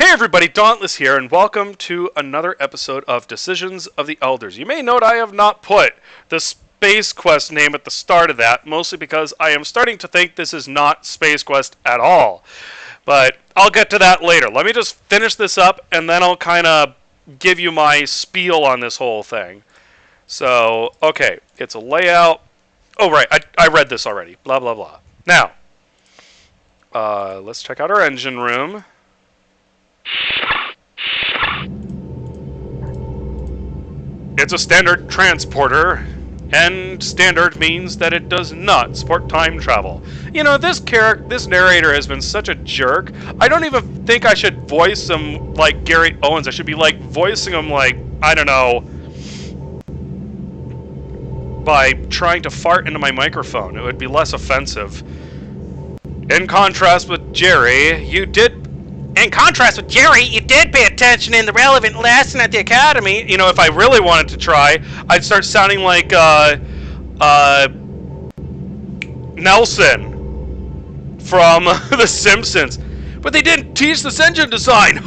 Hey everybody, Dauntless here, and welcome to another episode of Decisions of the Elders. You may note I have not put the Space Quest name at the start of that, mostly because I am starting to think this is not Space Quest at all. But I'll get to that later. Let me just finish this up, and then I'll kind of give you my spiel on this whole thing. So, okay, it's a layout. Oh, right, I read this already. Blah, blah, blah. Now, let's check out our engine room. It's a standard transporter, and standard means that it does not support time travel. You know, this narrator has been such a jerk. I don't even think I should voice him like Gary Owens. I should be like voicing him like, I don't know, by trying to fart into my microphone. It would be less offensive. In contrast with Jerry, you did pay attention in the relevant lesson at the academy. You know, if I really wanted to try, I'd start sounding like, Nelson from The Simpsons. But they didn't teach this engine design.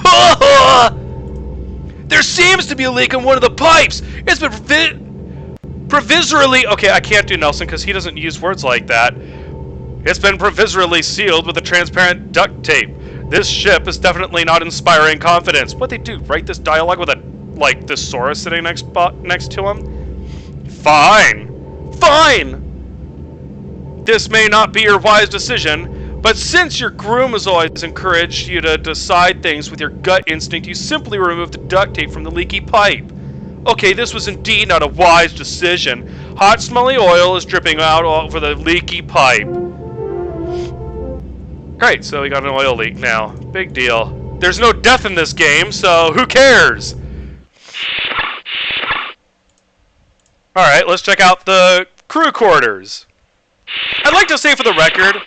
There seems to be a leak in one of the pipes. It's been provisorily... Okay, I can't do Nelson because he doesn't use words like that. It's been provisorily sealed with a transparent duct tape. This ship is definitely not inspiring confidence. What they do? Write this dialogue with a, like, thesaurus sitting next to him? Fine. Fine! This may not be your wise decision, but since your groom has always encouraged you to decide things with your gut instinct, you simply remove the duct tape from the leaky pipe. Okay, this was indeed not a wise decision. Hot, smelly oil is dripping out over the leaky pipe. Great, so we got an oil leak now. Big deal. There's no death in this game, so who cares? Alright, let's check out the crew quarters. I'd like to say for the record,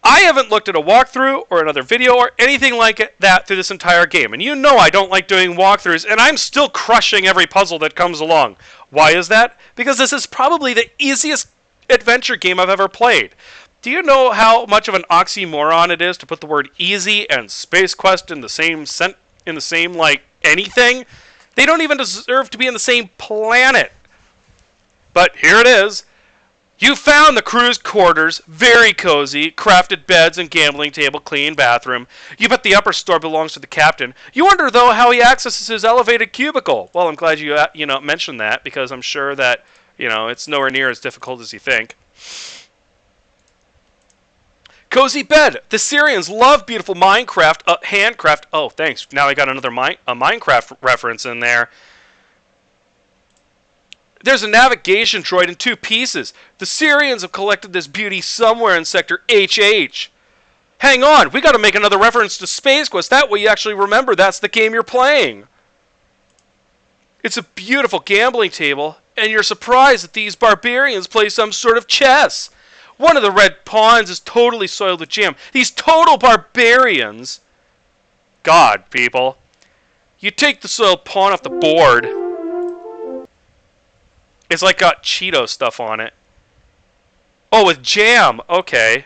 I haven't looked at a walkthrough or another video or anything like that through this entire game. And you know I don't like doing walkthroughs, and I'm still crushing every puzzle that comes along. Why is that? Because this is probably the easiest adventure game I've ever played. Do you know how much of an oxymoron it is to put the word easy and Space Quest in the same like anything? They don't even deserve to be in the same planet. But here it is. You found the crew's quarters, very cozy, crafted beds and gambling table, clean bathroom. You bet the upper store belongs to the captain. You wonder though how he accesses his elevated cubicle. Well, I'm glad you mentioned that because I'm sure that, it's nowhere near as difficult as you think. Cozy bed. The Syrians love beautiful Minecraft, handcraft. Oh, thanks. Now I got another Minecraft reference in there. There's a navigation droid in 2 pieces. The Syrians have collected this beauty somewhere in Sector HH. Hang on, we got to make another reference to Space Quest. That way you actually remember that's the game you're playing. It's a beautiful gambling table, and you're surprised that these barbarians play some sort of chess. One of the red pawns is totally soiled with jam. These total barbarians. God, people. You take the soiled pawn off the board. It's like got Cheeto stuff on it. Oh, with jam. Okay.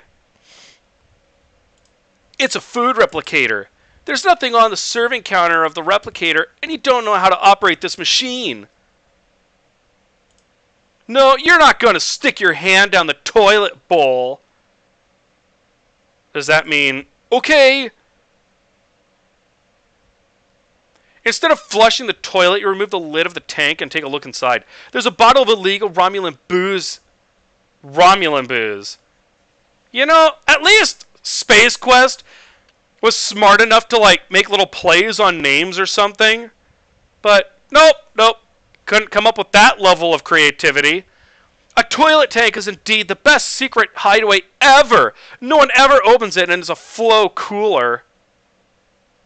It's a food replicator. There's nothing on the serving counter of the replicator, and you don't know how to operate this machine. No, you're not going to stick your hand down the toilet bowl. Does that mean, okay? Instead of flushing the toilet, you remove the lid of the tank and take a look inside. There's a bottle of illegal Romulan booze. You know, at least Space Quest was smart enough to, make little plays on names or something. But, nope. Couldn't come up with that level of creativity. A toilet tank is indeed the best secret hideaway ever. No one ever opens it, and it's a flow cooler.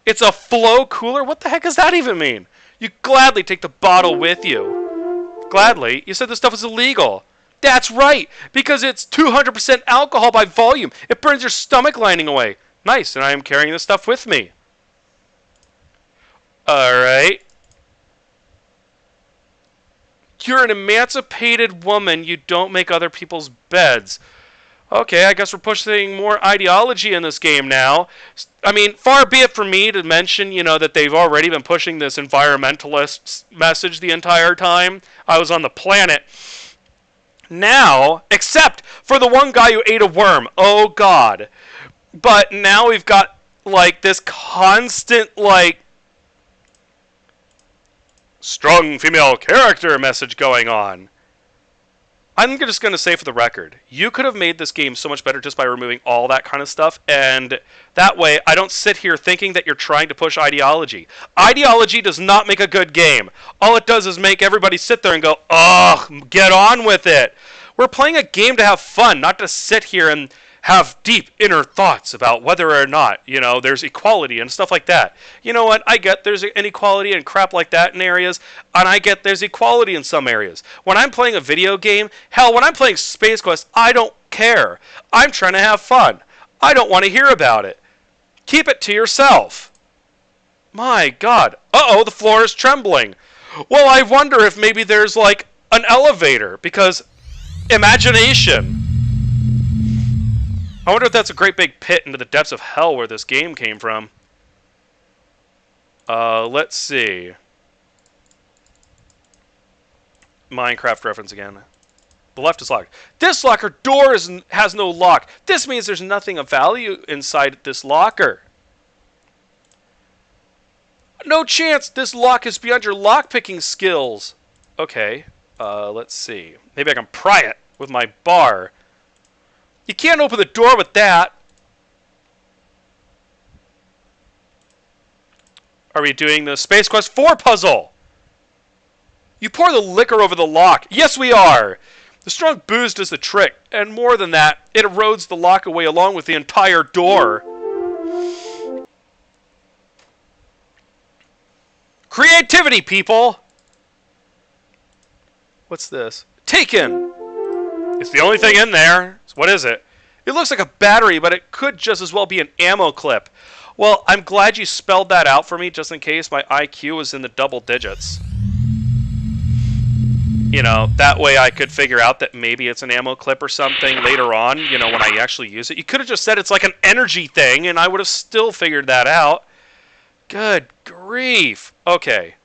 It's a flow cooler? What the heck does that even mean? You gladly take the bottle with you. Gladly? You said this stuff is illegal. That's right, because it's 200% alcohol by volume. It burns your stomach lining away. Nice, and I am carrying this stuff with me. Alright. You're an emancipated woman. You don't make other people's beds. Okay, I guess we're pushing more ideology in this game now. I mean, far be it from me to mention, that they've already been pushing this environmentalist message the entire time I was on the planet. Now, except for the one guy who ate a worm. Oh, God. But now we've got, this constant, strong female character message going on. I'm just going to say for the record, you could have made this game so much better just by removing all that kind of stuff, and that way I don't sit here thinking that you're trying to push ideology. Ideology does not make a good game. All it does is make everybody sit there and go, ugh, get on with it. We're playing a game to have fun, not to sit here and have deep inner thoughts about whether or not, there's equality and stuff like that. You know what? I get there's inequality and crap like that in areas, and I get there's equality in some areas. When I'm playing a video game, hell, when I'm playing Space Quest, I don't care. I'm trying to have fun. I don't want to hear about it. Keep it to yourself. My God. Uh-oh, the floor is trembling. Well, I wonder if maybe there's, an elevator, because imagination. I wonder if that's a great big pit into the depths of hell where this game came from. Let's see. Minecraft reference again. The left is locked. This locker door has no lock. This means there's nothing of value inside this locker. No chance. This lock is beyond your lockpicking skills. Okay. Let's see. Maybe I can pry it with my bar. You can't open the door with that. Are we doing the Space Quest 4 puzzle? You pour the liquor over the lock. Yes, we are. The strong booze does the trick. And more than that, it erodes the lock away along with the entire door. Creativity, people! What's this? Taken! It's the only thing in there. So what is it? It looks like a battery, but it could just as well be an ammo clip. Well, I'm glad you spelled that out for me, just in case my IQ was in the double digits. That way I could figure out that maybe it's an ammo clip or something later on, when I actually use it. You could have just said it's like an energy thing, and I would have still figured that out. Good grief. Okay.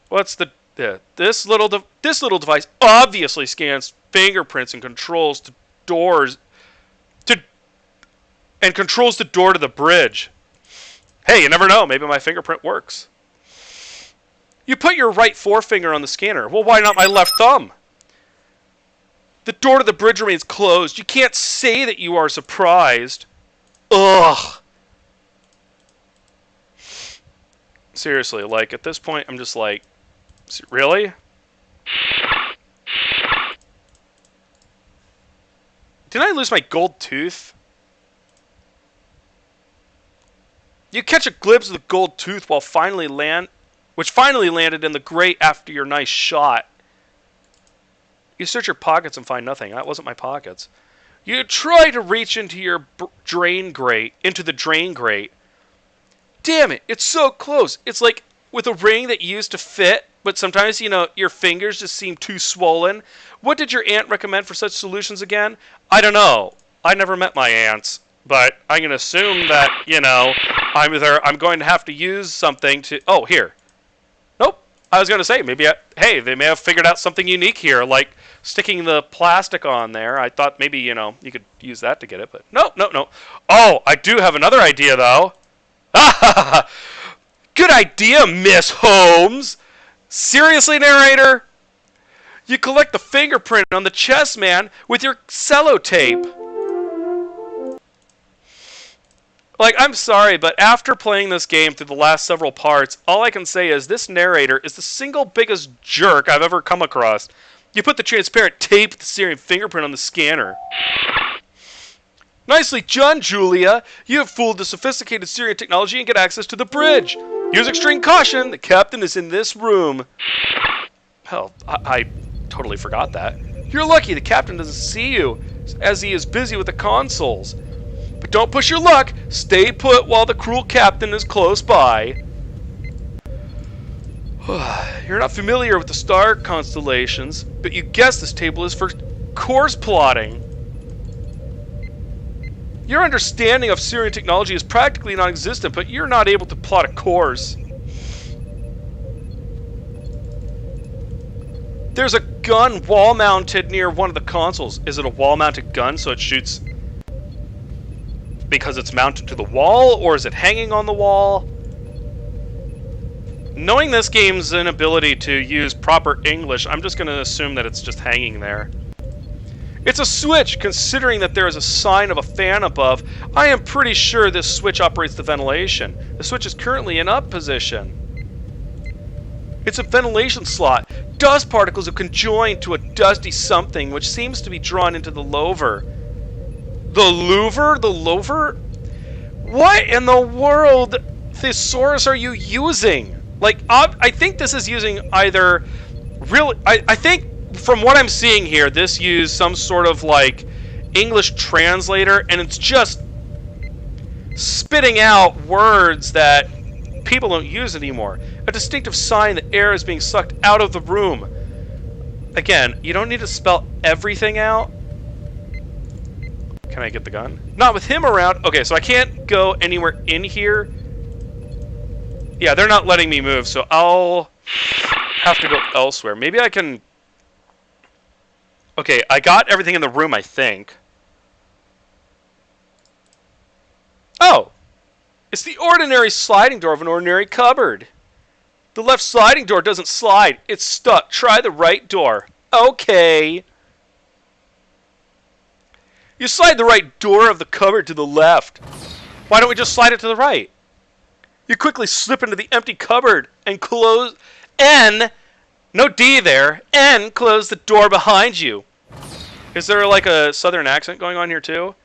What's this little device obviously scans fingerprints and controls the door to the bridge. Hey, you never know. Maybe my fingerprint works. You put your right forefinger on the scanner. Well, why not my left thumb? The door to the bridge remains closed. You can't say that you are surprised. Ugh. Seriously, at this point, I'm just really? Didn't I lose my gold tooth? You catch a glimpse of the gold tooth which finally landed in the grate after your nice shot. You search your pockets and find nothing. That wasn't my pockets. You try to reach into your drain grate. Damn it, it's so close. It's like with a ring that you used to fit, but sometimes, your fingers just seem too swollen. What did your aunt recommend for such solutions again? I don't know. I never met my aunts, but I'm going to assume that, I'm going to have to use something to... Oh, here. Nope. I was going to say, maybe, hey, they may have figured out something unique here, like sticking the plastic on there. I thought maybe, you could use that to get it, but no. Oh, I do have another idea, though. Good idea, Miss Holmes. Seriously, narrator? You collect the fingerprint on the chess man with your sellotape. I'm sorry, but after playing this game through the last several parts, all I can say is this narrator is the single biggest jerk I've ever come across. You put the transparent tape with the Syrian fingerprint on the scanner. Nicely done, Julia. You have fooled the sophisticated Syrian technology and get access to the bridge. Use extreme caution. The captain is in this room. Hell, I totally forgot that. You're lucky the captain doesn't see you, as he is busy with the consoles. But don't push your luck. Stay put while the cruel captain is close by. You're not familiar with the star constellations, but you guess this table is for course plotting. Your understanding of Syrian technology is practically non-existent, but you're not able to plot a course. There's a gun wall-mounted near one of the consoles. Is it a wall-mounted gun so it shoots because it's mounted to the wall, or is it hanging on the wall? Knowing this game's inability to use proper English, I'm just going to assume that it's just hanging there. It's a switch, considering that there is a sign of a fan above. I am pretty sure this switch operates the ventilation. The switch is currently in up position. It's a ventilation slot. Dust particles have conjoined to a dusty something which seems to be drawn into the louver. The louver? The louver? What in the world thesaurus are you using? Like, I think this is using either... I think, from what I'm seeing here, this used some sort of, like, English translator, and it's just spitting out words that people don't use anymore. A distinctive sign that air is being sucked out of the room. Again, you don't need to spell everything out. Can I get the gun? Not with him around. Okay, so I can't go anywhere in here. Yeah, they're not letting me move, so I'll have to go elsewhere. Maybe I can... Okay, I got everything in the room, I think. Oh! It's the ordinary sliding door of an ordinary cupboard. The left sliding door doesn't slide. It's stuck. Try the right door. Okay. You slide the right door of the cupboard to the left. Why don't we just slide it to the right? You quickly slip into the empty cupboard and close... No D there. And close the door behind you. Is there like a southern accent going on here too?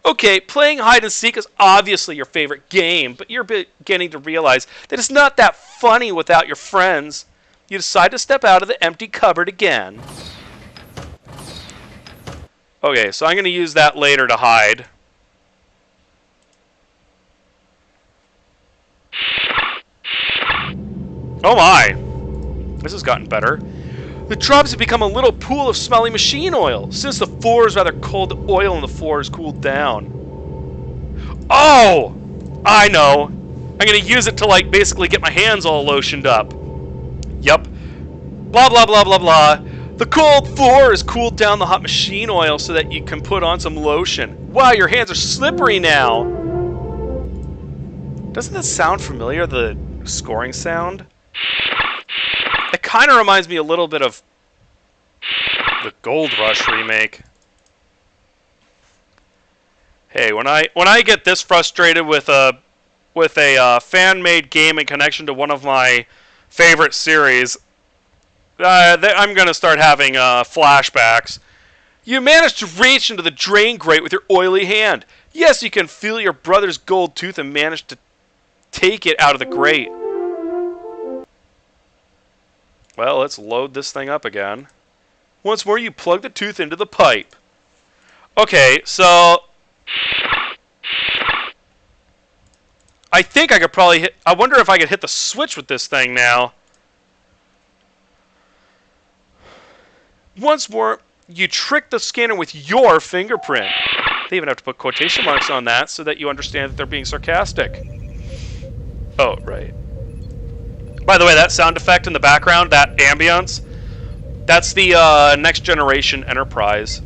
Okay, playing hide and seek is obviously your favorite game, but you're beginning to realize that it's not that funny without your friends. You decide to step out of the empty cupboard again. Okay, so I'm going to use that later to hide. Oh my! This has gotten better. The drops have become a little pool of smelly machine oil. Since the floor is rather cold, the oil on the floor has cooled down. Oh! I know. I'm going to use it to, like, basically get my hands all lotioned up. Yup. Blah, blah, blah, blah, blah. The cold floor has cooled down the hot machine oil so that you can put on some lotion. Wow, your hands are slippery now. Doesn't that sound familiar, the scoring sound? It kind of reminds me a little bit of the Gold Rush remake. Hey, when I get this frustrated with a fan-made game in connection to one of my favorite series, I'm gonna start having flashbacks. You managed to reach into the drain grate with your oily hand. Yes, you can feel your brother's gold tooth and managed to take it out of the grate. Well, let's load this thing up again. Once more, you plug the tooth into the pipe. Okay, so... I think I could probably hit... I wonder if I could hit the switch with this thing now. Once more, you trick the scanner with your fingerprint. They even have to put quotation marks on that so that you understand that they're being sarcastic. Oh, right. By the way, that sound effect in the background, that ambience, that's the Next Generation Enterprise.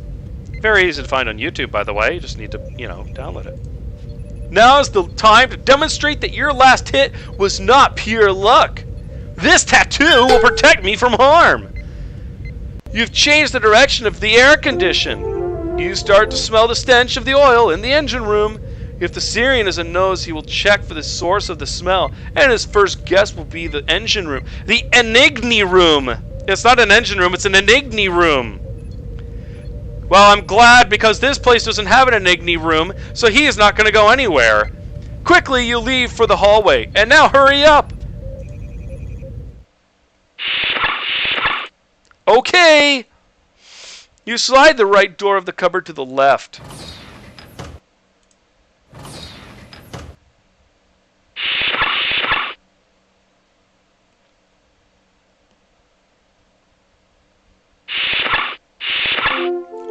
Very easy to find on YouTube, by the way. You just need to, download it. Now's the time to demonstrate that your last hit was not pure luck. This tattoo will protect me from harm. You've changed the direction of the air condition. You start to smell the stench of the oil in the engine room. If the Syrian is a nose, he will check for the source of the smell, and his first guess will be the engine room. The Enigni room! It's not an engine room, it's an Enigni room. Well, I'm glad because this place doesn't have an Enigni room, so he is not going to go anywhere. Quickly, you leave for the hallway, and now hurry up! Okay! You slide the right door of the cupboard to the left.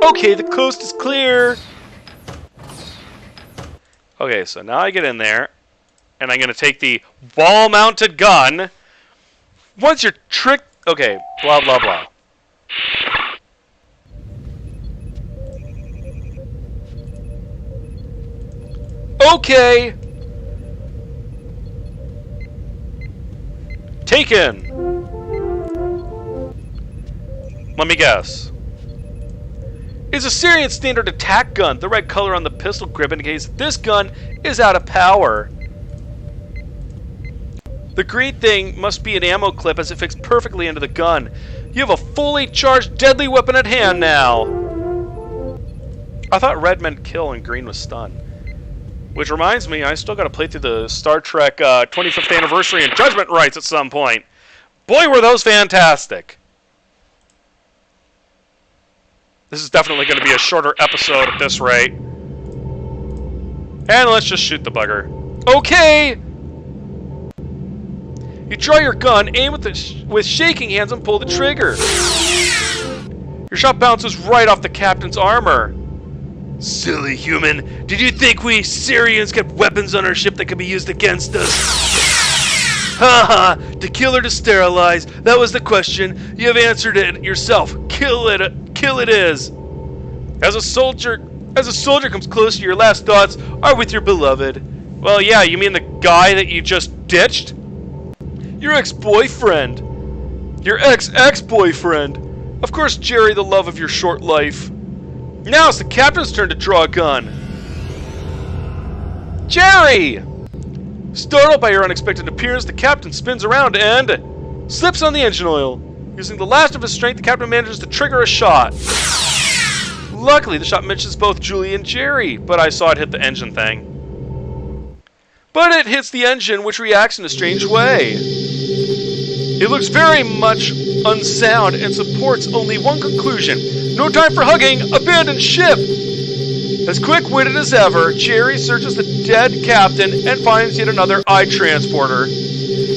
Okay, the coast is clear. Okay, so now I get in there, and I'm going to take the wall-mounted gun. Once you're tricked... Okay, blah, blah, blah. Okay! Taken! Let me guess. It's a Syrian standard attack gun. The red color on the pistol grip indicates this gun is out of power. The green thing must be an ammo clip as it fits perfectly into the gun. You have a fully charged deadly weapon at hand now. I thought red meant kill and green was stun. Which reminds me, I still got to play through the Star Trek 25th Anniversary and Judgment Rights at some point. Boy, were those fantastic. This is definitely going to be a shorter episode at this rate. And let's just shoot the bugger. Okay! You draw your gun, aim with shaking hands, and pull the trigger. Your shot bounces right off the captain's armor. Silly human. Did you think we Syrians kept weapons on our ship that could be used against us? Haha, to kill or to sterilize, that was the question. You have answered it yourself. Kill it is. As a soldier comes close to your last thoughts are with your beloved. Well, yeah, you mean the guy that you just ditched? Your ex-boyfriend. Your ex-boyfriend. Of course, Jerry, the love of your short life. Now it's the captain's turn to draw a gun. Jerry! Startled by your unexpected appearance, the captain spins around and slips on the engine oil. Using the last of his strength, the captain manages to trigger a shot. Luckily, the shot misses both Julie and Jerry, but I saw it hit the engine thing. But it hits the engine, which reacts in a strange way. It looks very much unsound and supports only one conclusion. No time for hugging, abandon ship! As quick-witted as ever, Jerry searches the dead captain and finds yet another eye transporter.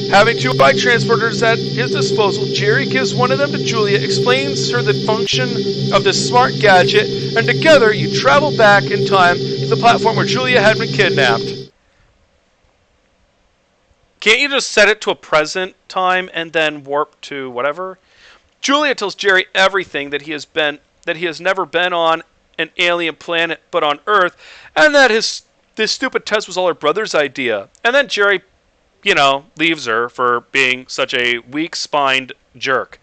Having two eye transporters at his disposal, Jerry gives one of them to Julia, explains her the function of this smart gadget, and together you travel back in time to the platform where Julia had been kidnapped. Can't you just set it to a present time and then warp to whatever? Julia tells Jerry everything that he has never been on an alien planet but on Earth, and that this stupid test was all her brother's idea. And then Jerry, leaves her for being such a weak-spined jerk.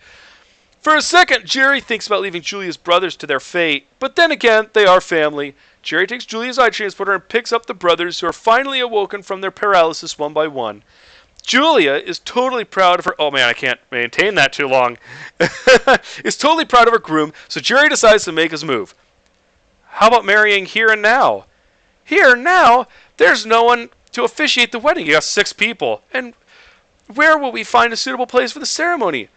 For a second, Jerry thinks about leaving Julia's brothers to their fate, but then again, they are family. Jerry takes Julia's eye transporter and picks up the brothers who are finally awoken from their paralysis one by one. Julia is totally proud of her... Oh man, I can't maintain that too long. Is totally proud of her groom, so Jerry decides to make his move. How about marrying here and now? Here now? There's no one to officiate the wedding. You got 6 people. And where will we find a suitable place for the ceremony?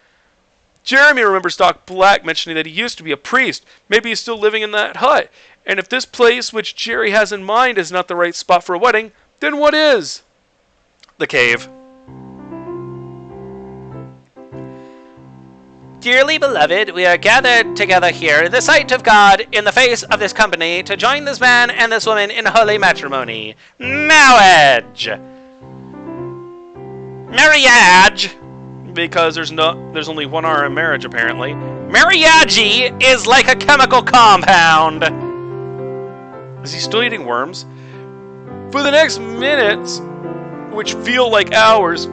Jeremy remembers Doc Black mentioning that he used to be a priest. Maybe he's still living in that hut. And if this place which Jerry has in mind is not the right spot for a wedding, then what is? The cave. Dearly beloved, we are gathered together here in the sight of God in the face of this company to join this man and this woman in holy matrimony. Marriage! Marriage! Because there's only one R in marriage, apparently. Marriage is like a chemical compound. Is he still eating worms? For the next minutes, which feel like hours,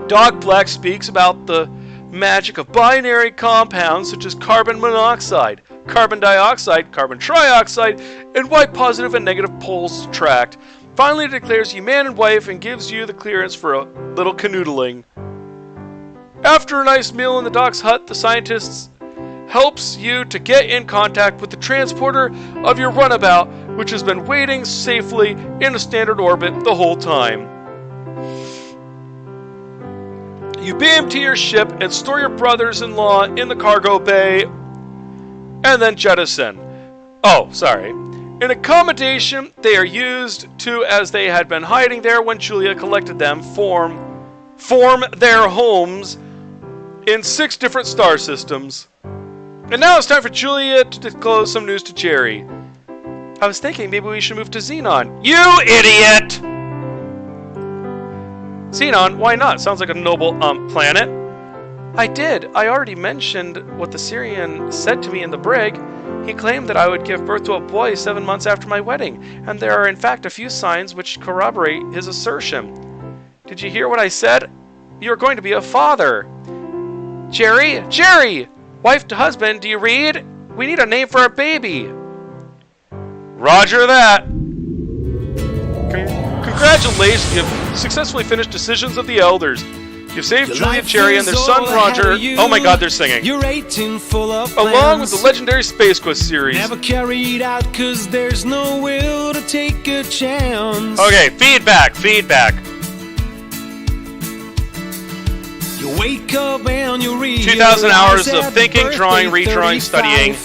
Doc Black speaks about the magic of binary compounds such as carbon monoxide, carbon dioxide, carbon trioxide, and why positive and negative poles attract. Finally declares you man and wife and gives you the clearance for a little canoodling. After a nice meal in the doc's hut, the scientist helps you to get in contact with the transporter of your runabout, which has been waiting safely in a standard orbit the whole time. You beam to your ship and store your brothers-in-law in the cargo bay, and then jettison. Oh, sorry. In accommodation, they are used to as they had been hiding there when Julia collected them, form their homes in 6 different star systems. And now it's time for Julia to disclose some news to Jerry. I was thinking maybe we should move to Xenon. You idiot! Xenon, why not? Sounds like a noble, planet. I did. I already mentioned what the Syrian said to me in the brig. He claimed that I would give birth to a boy 7 months after my wedding, and there are in fact a few signs which corroborate his assertion. Did you hear what I said? You're going to be a father. Jerry? Jerry! Wife to husband, do you read? We need a name for our baby. Roger that. Congratulations, you've successfully finished Decisions of the Elders. You've saved Julia Cherry and their son Roger. Oh my god, they're singing. You're 18, full of along with the legendary Space Quest series. Never carried out cause there's no will to take a chance. Okay, feedback. You wake up and you read 2,000 hours of thinking, drawing, redrawing, studying.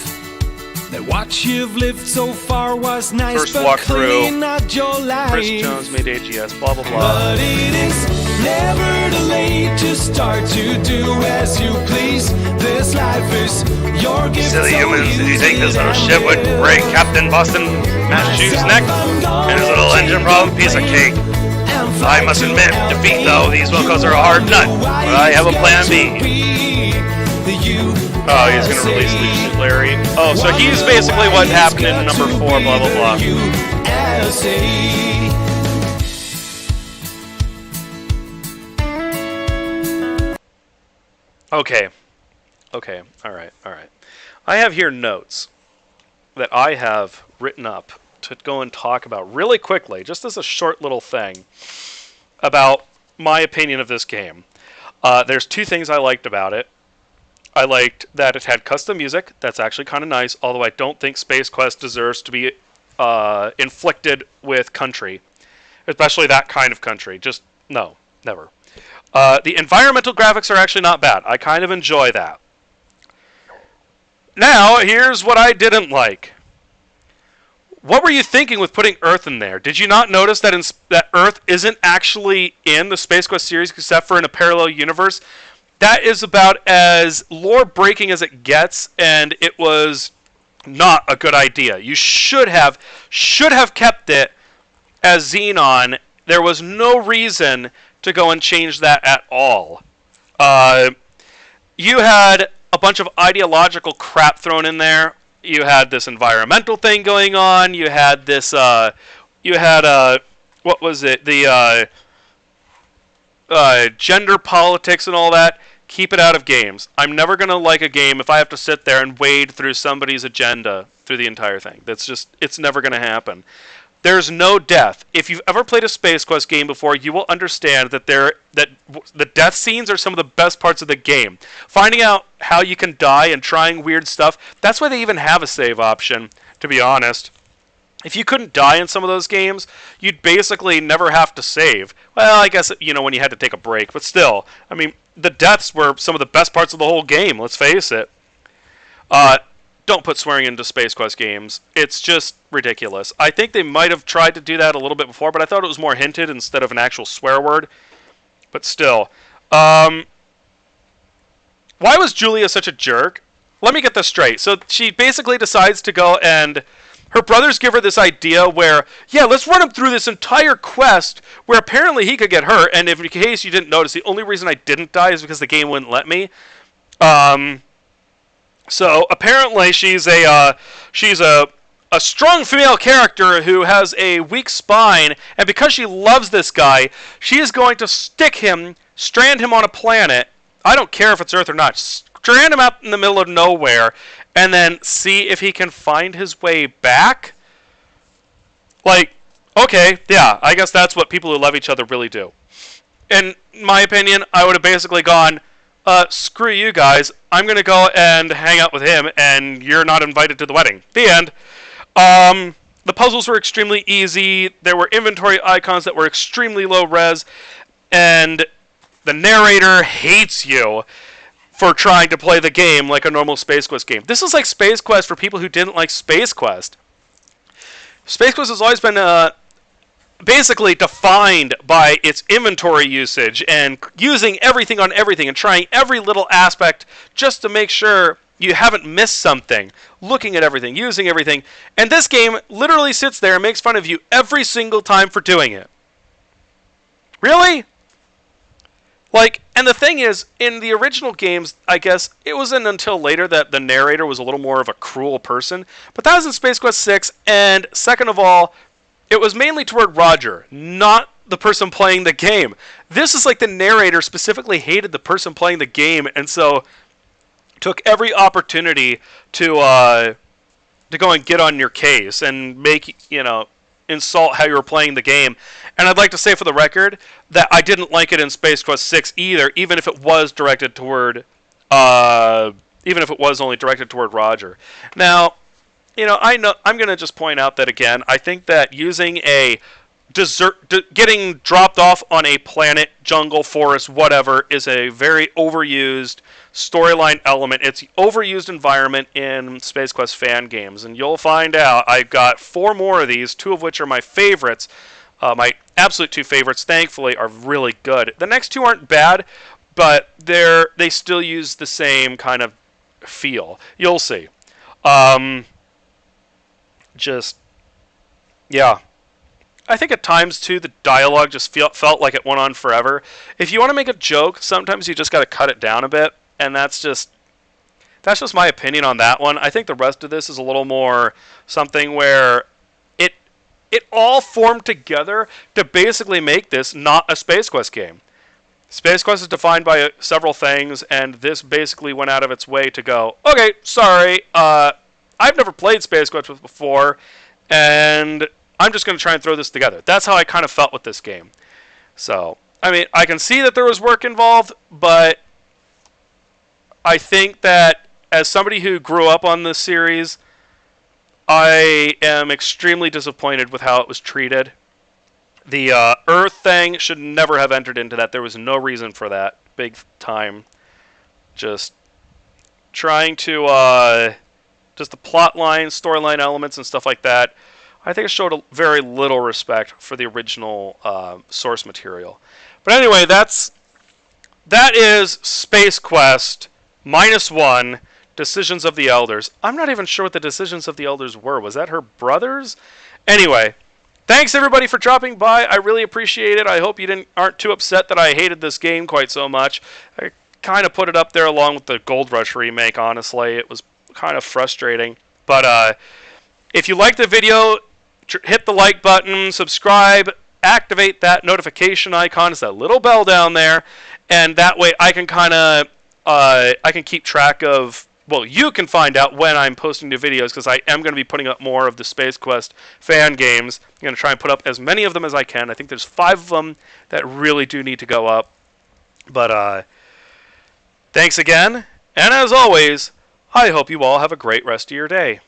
That what you've lived so far was nice, First but walkthrough. clearly not your life. Chris Jones made AGS, blah blah blah. But it is never too late to start to do as you please. This life is your gift. Silly so humans, did you use think it this little and shit would live. break Captain Boston Massachusetts' neck? And his little engine problem? Piece of cake. I must admit, defeat though, these Wilcos are a hard nut. But I have a plan B. Oh, he's gonna release Legion Larry. Oh, so he's basically what happened in number 4, blah blah blah. Okay, alright. I have here notes that I have written up to go and talk about really quickly, just as a short little thing, about my opinion of this game. There's 2 things I liked about it. I liked that it had custom music. That's actually kind of nice, although I don't think Space Quest deserves to be inflicted with country. Especially that kind of country. Just, no, never. The environmental graphics are actually not bad. I kind of enjoy that. Now, here's what I didn't like. What were you thinking with putting Earth in there? Did you not notice that that Earth isn't actually in the Space Quest series except for in a parallel universe? That is about as lore-breaking as it gets, and it was not a good idea. You should have kept it as Xenon. There was no reason to go and change that at all. You had a bunch of ideological crap thrown in there. You had this environmental thing going on. You had this, what was it? The gender politics and all that. Keep it out of games. I'm never going to like a game if I have to sit there and wade through somebody's agenda through the entire thing. It's never going to happen. There's no death. If you've ever played a Space Quest game before, you will understand that the death scenes are some of the best parts of the game. Finding out how you can die and trying weird stuff, that's why they even have a save option, to be honest. If you couldn't die in some of those games, you'd basically never have to save. Well, I guess, when you had to take a break, but still, I mean, the deaths were some of the best parts of the whole game, let's face it. Don't put swearing into Space Quest games. It's just ridiculous. I think they might have tried to do that a little bit before, but I thought it was more hinted instead of an actual swear word. But still. Why was Julia such a jerk? Let me get this straight. So she basically decides to go and... Her brothers give her this idea where, yeah, let's run him through this entire quest where apparently he could get hurt. And if in case you didn't notice, the only reason I didn't die is because the game wouldn't let me. So apparently she's a strong female character who has a weak spine, and because she loves this guy, she is going to strand him on a planet. I don't care if it's Earth or not. Strand him out in the middle of nowhere, and then see if he can find his way back. Like, okay, yeah, I guess that's what people who love each other really do. In my opinion, I would have basically gone, screw you guys, I'm going to go and hang out with him, and you're not invited to the wedding. The end. The puzzles were extremely easy. There were inventory icons that were extremely low res, and the narrator hates you for trying to play the game like a normal Space Quest game. This is like Space Quest for people who didn't like Space Quest. Space Quest has always been basically defined by its inventory usage and using everything on everything and trying every little aspect just to make sure you haven't missed something, looking at everything, using everything. And this game literally sits there and makes fun of you every single time for doing it. Really? Like, and the thing is, in the original games, I guess, it wasn't until later that the narrator was a little more of a cruel person. But that was in Space Quest 6, and second of all, it was mainly toward Roger, not the person playing the game. This is like the narrator specifically hated the person playing the game, and so took every opportunity to go and get on your case and make, insult how you were playing the game. And I'd like to say for the record that I didn't like it in Space Quest 6 either, even if it was directed toward even if it was only directed toward Roger. Now, I'm going to just point out that again, I think that using a getting dropped off on a planet, jungle, forest, whatever, is a very overused storyline element. It's the overused environment in Space Quest fan games, and you'll find out I've got 4 more of these, 2 of which are my favorites. My absolute 2 favorites, thankfully, are really good. The next 2 aren't bad, but they still use the same kind of feel. You'll see. Yeah. I think at times, too, the dialogue just felt like it went on forever. If you want to make a joke, sometimes you just got to cut it down a bit, and that's just my opinion on that one. I think the rest of this is a little more something where it all formed together to basically make this not a Space Quest game. Space Quest is defined by several things, and this basically went out of its way to go, okay, sorry, I've never played Space Quest before, and I'm just going to try and throw this together. That's how I kind of felt with this game. So, I mean, I can see that there was work involved, but I think that as somebody who grew up on this series, I am extremely disappointed with how it was treated. The Earth thing should never have entered into that. There was no reason for that. Big time. Just trying to, just the plot lines, storyline elements, and stuff like that. I think it showed very little respect for the original source material. But anyway, that is Space Quest -1, Decisions of the Elders. I'm not even sure what the Decisions of the Elders were. Was that her brothers? Anyway, thanks everybody for dropping by. I really appreciate it. I hope you aren't too upset that I hated this game quite so much. I kind of put it up there along with the Gold Rush remake, honestly. It was kind of frustrating. But if you liked the video, hit the like button, subscribe, activate that notification icon. It's that little bell down there, and that way I can I can keep track of. Well, you can find out when I'm posting new videos, because I am going to be putting up more of the Space Quest fan games. I'm going to try and put up as many of them as I can. I think there's 5 of them that really do need to go up. But thanks again, and as always, I hope you all have a great rest of your day.